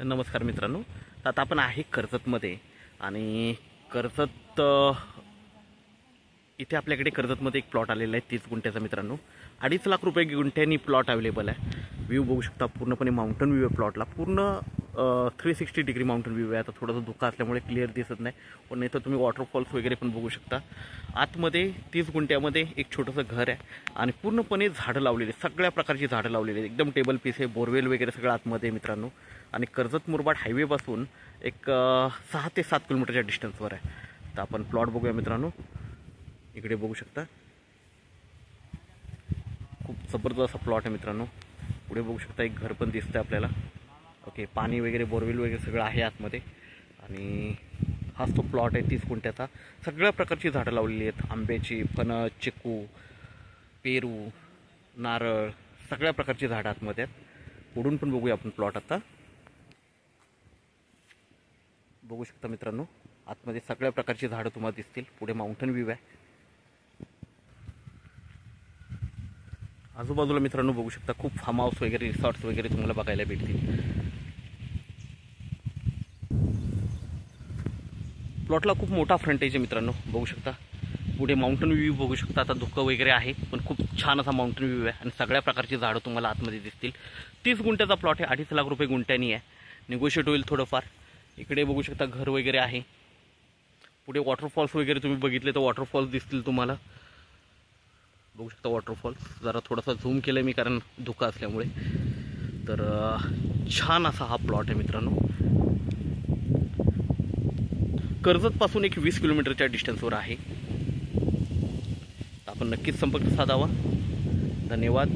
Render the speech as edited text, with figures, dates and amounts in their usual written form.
नमस्कार मित्रांनो. तर आता आपण आहे कर्जतमध्ये आणि कर्जत इथे आपल्याकडे कर्जतमध्ये एक प्लॉट आलेला आहे 30 गुंठ्याचा मित्रांनो. 2.5 लाख रुपये गुंठ्यांनी प्लॉट अवेलेबल आहे. व्ह्यू बघू शकता, पूर्णपणे माउंटन व्ह्यू आहे प्लॉटला. पूर्ण 360 डिग्री माउंटन व्ह्यू आहे. आता थोडंसं धुका असल्यामुळे क्लिअर दिसत नाही, पण नाही तर तुम्ही वॉटरफॉल्स वगैरे पण बघू शकता. आतमध्ये 30 गुंठ्यामध्ये एक छोटंसं घर आहे आणि पूर्णपणे झाडं लावलेली, सगळ्या प्रकारची झाडं लावलेली आहेत. एकदम टेबल पीस आहे, बोरवेल वगैरे सगळं आतमध्ये मित्रांनो. आणि कर्जत मुरबाड हायवेपासून एक 6 ते 7 किलोमीटरच्या डिस्टन्सवर आहे. तर आपण प्लॉट बघूया मित्रांनो. इकडे बघू शकता, खूप जबरदस्त असा प्लॉट आहे मित्रांनो. पुढे बघू शकता एक घर पण दिसतं आपल्याला. ओके, पाणी वगैरे बोरवेल वगैरे सगळं आहे आतमध्ये. आणि हाच तो प्लॉट आहे 30 गुंठ्याचा. सगळ्या प्रकारची झाडं लावलेली आहेत, आंब्याची, फणस, चिकू, पेरू, नारळ, सगळ्या प्रकारची झाडं आतमध्ये आहेत. पुढून पण बघूया आपण प्लॉट. आता बघू शकता मित्रांनो, आतमध्ये सगळ्या प्रकारची झाडं तुम्हाला दिसतील. पुढे माउंटन व्ह्यू आहे. आजूबाजूला मित्रांनो बघू शकता खूप फार्म हाऊस वगैरे, रिसॉर्ट्स वगैरे तुम्हाला बघायला भेटतील. प्लॉटला खूप मोठा फ्रंटेज आहे मित्रांनो, बघू शकता. पुढे माउंटन व्ह्यू बघू शकता. आता धुकं वगैरे आहे, पण खूप छान असा माउंटन व्ह्यू आहे आणि सगळ्या प्रकारची झाडं तुम्हाला आतमध्ये दिसतील. 30 गुंठ्याचा प्लॉट आहे, 2.5 लाख रुपये गुंठ्यानी आहे. निगोशिएट होईल थोडंफार. इकडे बघू शकता घर वगैरे आहे. पुढे वॉटरफॉल्स वगैरे तुम्ही बघितले तर वॉटरफॉल्स दिसतील तुम्हाला. बघू शकता वॉटरफॉल्स. जरा थोडासा झूम केलं मी कारण धुका असल्यामुळे. तर छान असा हा प्लॉट आहे मित्रांनो. कर्जतपासून एक 20 किलोमीटरच्या डिस्टन्सवर आहे. आपण नक्कीच संपर्क साधावा. धन्यवाद.